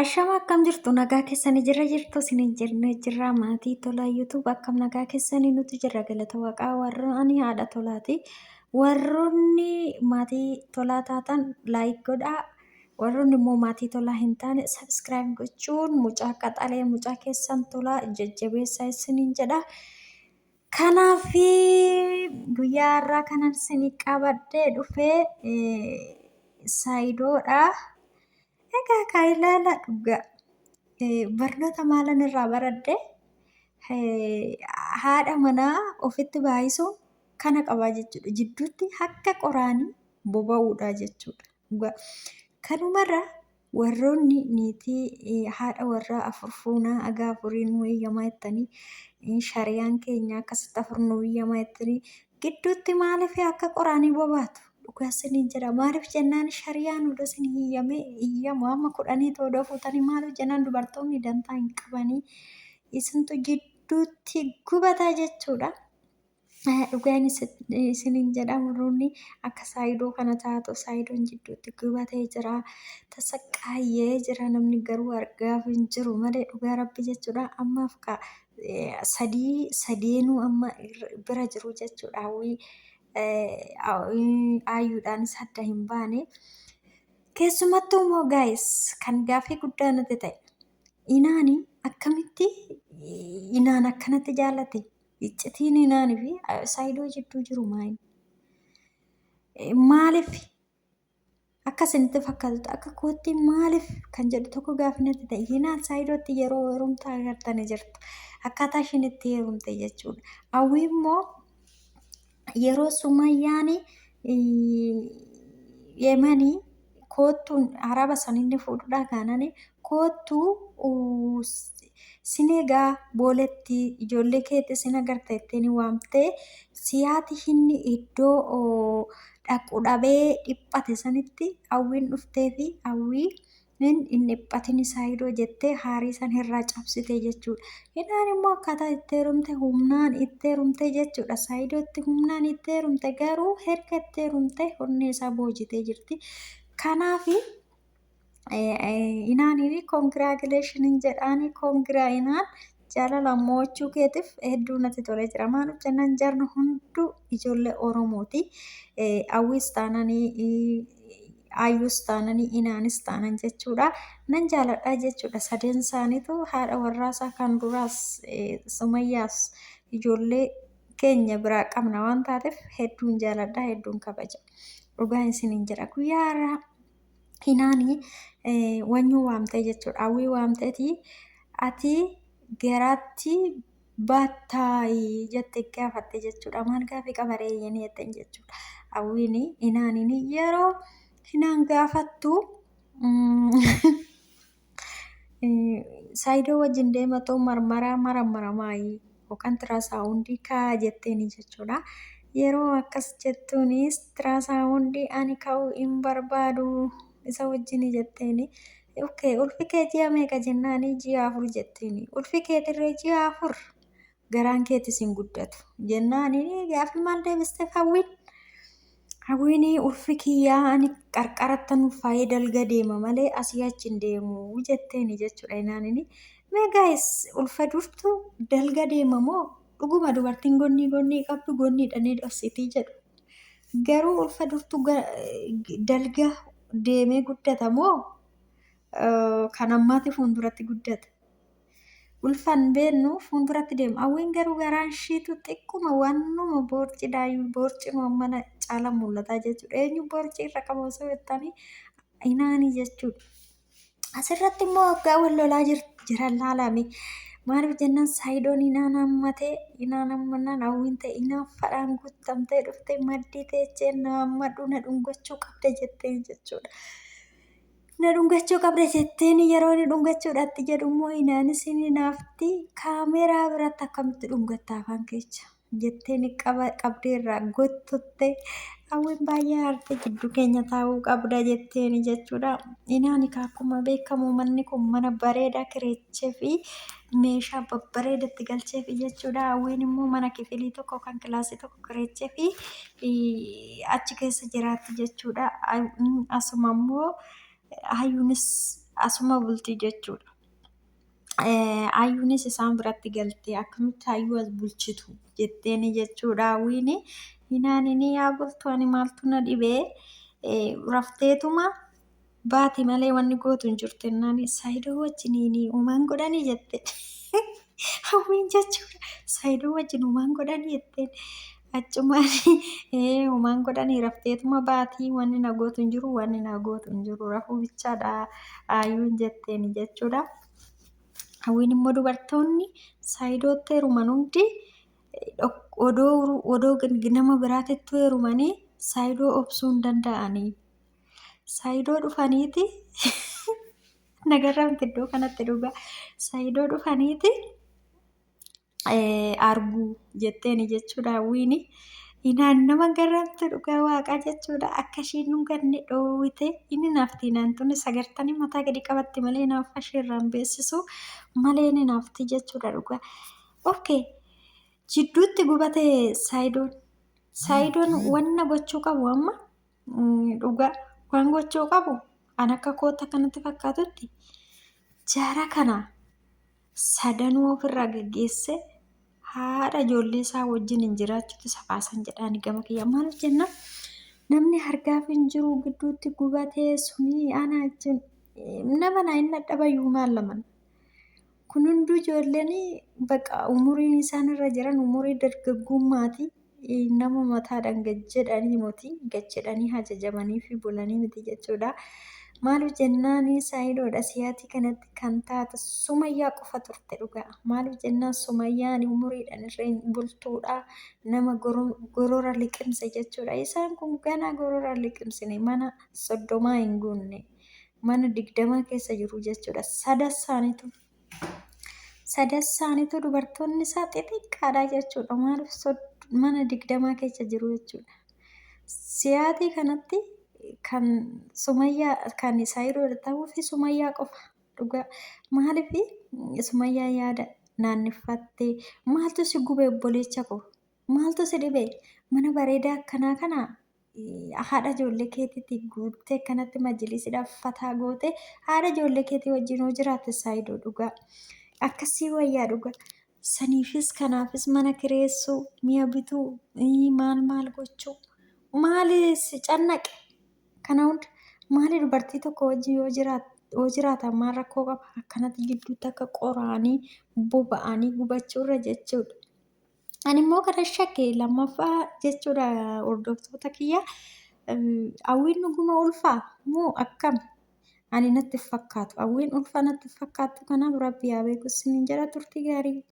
Ashama akkam jirtu nagaa keessanii jirtu isin jirra maatii tolaa YouTube akkam nagaa keessanii nuti jirra galata waaqaa warroonni haadha tolaati warroonni maatii tolaa taatan laayik godhaa warroonni immoo maatii tolaa hin taane sabskiraayib gochuun mucaa qaxalee mucaa keessan tolaa jajjabeessaa isiniin jedha. Kanaaf guyyaa har'aa kanan isinii qabadhee dhufee saayidoodha. Egaa kaayilala dhugaa barnoota maalan irraa baradhe haadha manaa ofitti baay'isuun kana qabaa jechuudha. Jidduutti akka qoraanii boba'uudha jechuudha. Kanumarra warroonni niitii haadha warraa afur fuunaa agaa afuriin wayyamaa jettanii shariyaan keenya akkasitti afur nu wayyamaa jettanii gidduutti maaliif akka qoraanii bobaatu? Dhugaasiniin jedha maaliif jennaan shariyaan hunda isin hiyyamu amma kudhanii toodoo fuutanii maaliif jennaan dubartoonni dantaa hin qabanii isintu gidduutti gubataa jechuudha. Dhugaan isiniin jedha warroonni akka saayidoo kana taatu saayidoon jidduutti gubatee jira tasaqqaayyee jira namni garuu argaaf hin jiru malee dhugaa rabbi jechuudha. Ammaaf sadeenuu amma bira jiru jechuudha. Ayyuudhaanis adda hin baane keessumattuu immoo gaayis kan gaaffii guddaa natti ta'e inaani akkamitti inaan akkanatti jaallate iccitiin inaanii fi saayidoo jidduu jiru maaliif akkasinitti fakkaatu akka kootti maaliif kan jedhu tokko gaaffii natti ta'e inaan saayidootti yeroo heerumtaa agartanii jirtu akkaataa ishiin itti heerumte jechuudha. Hawwii immoo yeroo sumayyaan yemanii koottuun araba saninni fuudhuudha kaananii koottuu sinegaa booletti ijoollee keetti sin agarta ittiin waamtee siyaati hinni iddoo dhaqu dhabee dhiphate sanitti hawwiin dhuftee fi hawwii hin dhiphatin saayidoo jettee haarii san irraa cabsite jechuudha. Inaan immoo akkaataa itti heerumte humnaan itti heerumte jechuudha. Saayidootti humnaan itti heerumte garuu erga itti heerumte onnee isaa boojitee jirti. Kanaaf inaanii koongiraagileeshiniin jedhaanii koongiraa inaan jaalala mo'achuu keetiif hedduu natti tolee jira. Maaliif jennaan jarri hunduu ijoollee Oromooti. Hawwiis taananii ayyuus taananii inaanis taanan jechuudha. Nan jaaladha jechuudha. Sadeen isaaniitu haadha warraasaa kan duraas sumayyaas ijoollee keenya biraa qabna waan taateef hedduun jaaladha hedduun kabaja. Dhugaan isiniin jedha guyyaa har'aa inaanii wanyuu waamtee jechuudha. Hawwii waamteeti ati garaatti baattaayii jettee gaafatte jechuudha. Maal gaafii qabareeyyanii jetteen jechuudha. Hawwiin inaaniin yeroo inaan gaafattu saayidoo wajjin deematoo marmaramaa yookaan tiraasaawundii kaa jetteeni jechuudha. Yeroo akkas jettuunis tiraasaawundii ani ka'uu hin barbaadu isa wajjin jetteeni. Ulfi kee ji'a meeqa jennaanii ji'a 4 jetteeni. Ulfi keetirree ji'a 4 garaan keetis hin guddatu jennaanii gaafii maal deebisteef hawwiin? Hawwiin ulfi kiyyaa ani qarqarattan faayee dalga deema malee asii achi hin deemu jetteeni jechuudha. Inaaniin meegaayis ulfa durtu dalga deema moo dhuguma dubartiin gonnii qabdu gonniidhaan dhoksitii jedhu. Garuu ulfa durtu dalga deemee guddata moo kan ammaati fuulduratti guddata? Ulfaan beennu fuulduratti deema. Hawwiin garuu garaan ishiitu xiqquma waanuma boorcidhaayyuu boorcima mana caala mul'ataa jechuudha. Eenyu boorcii irra qaba osoo jettanii inaanii jechuudha. Asirratti immoo waggaa wal lolaa jiran laalame. Maaliif jennaan saayidoon inaan hammatee inaan hammannaan hawwiin ta'e inaan fadhaan guutamtee dhuftee maddii teechee na hammadhu na dhungachuu qabda jetteen jechuudha. Na dhungachuu qabda jetteen yeroo inni dhungachuudhaatti jedhu immoo inaanis inni naafti kaameeraa biratti akkamitti dhungattaa afaan keessa jetteen qabdee irraa gottotte hawwiin baay'ee aartee gidduu keenya taa'uu qabda jetteen jechuudha. Inaani akkuma beekamu manni kun mana bareedaa kireechee fi meeshaa babbareedatti galchee fi jechuudha. Hawwiin immoo mana kifilii tokko kan kilaasii tokko kireechee fi achi keessa jiraatti jechuudha. Asuma immoo hayyuunis asuma bultii jechuudha. Hayyuunis isaan biratti galtee akkamitti hayyuu as bulchitu jetteeni jechuudha. Hawwiin hinaanii yaa bultu ani maaltu na dhibee rafteetuma baati malee wanni gootu hin jirtu jennaan saayidoo wajjiniin uumaan godhanii jette. Hawwiin jechuudha saayidoo wajjin uumaan godhanii jetteen. Achumaan uumaan godhanii rafteetuma baatii wanni na gootu hin jiru wanni na gootu hin jiru rafuu bichaadha hayyuun jetteeni jechuudha. Hawwiin immoo dubartoonni saayidootti heeruman hundi odoo nama biraatitti heerumanii saayidoo obsuu hin danda'anii. Saayidoo dhufaniiti nagarramti iddoo kanatti dhugaa. Saayidoo dhufaniiti arguu jetteeni jechuudha hawwiin. Inaan nama garramtu dhugaa waaqaa jechuudha. Akka ishiin nu ganne dhoowwite inni naafti naantonni sagartanii mataa gadi qabatti malee naaf asheerraan beeksisu malee ni naafti jechuudha dhugaa. Okay. Jidduutti gubate saayidoon. Saayidoon wanna gochuu qabu amma dhugaa waan gochuu qabu an akka koota kanatti fakkaatutti jaara kana sadanuu ofirraa geggeesse haadha ijoollee isaa wajjin hin jiraachuutu isa baasan jedhaani gama kiyya maal jenna namni hargaaf hin jiru gidduutti gubatee suni ana ajjin nama naa hin dadhabayyuu maal laman kun hunduu ijoolleen baqa umuriin isaan irra jiran umurii dargaggummaati nama mataadhaan gajjedhanii moti gajjedhanii hajajamanii fi bulanii miti jechuudha. Maaliif jennaan saayidoodha siyaatii kanatti kan taate Sumayyaa qofa turte dhugaa. Maaliif jennaan Sumayyaan umuriidhaan irra bultuudha nama gorora liqimse jechuudha. Isaan kun ganaa gorora liqimsine mana 30 hin guunne mana 20 keessa jiru jechuudha. Sadassaanitu dubartoonni isaa xixiqqaadha jechuudha. Maaliif mana 20 keessa jiru jechuudha. Siyaatii kanatti kan Sumayyaa kan Saayidoodha ta'uu fi Sumayyaa qofa dhugaa. Maaliif Sumayyaa yaada naannifattee maaltu si gubee obboleecha koo maaltu si dhibee mana bareedaa akkanaa kana haadha ijoollee keetiitti guuttee kanatti majlisiidhaaf fataa goote haadha ijoollee keetii wajjin hoo jiraatte Saayidoo dhugaa. Akkasii wayyaa dhugaa. Saniifis kanaafis mana kireessuu mi'a bituu maal gochuu maali si cannaqe kana hunda maali dubartii tokko wajjin yoo jiraatan maal rakkoo qaba akkanatti gidduutti akka qoraanii boba'anii gubachuurra jechuudha. Ani immoo kana shakke lammaffaa jechuudha hordoftoota kiyya hawwiin dhuguma ulfaa moo akkam ani natti fakkaatu hawwiin ulfaa natti fakkaatu kanaaf rabbi yaa beeku isiniin jala turtii gaarii.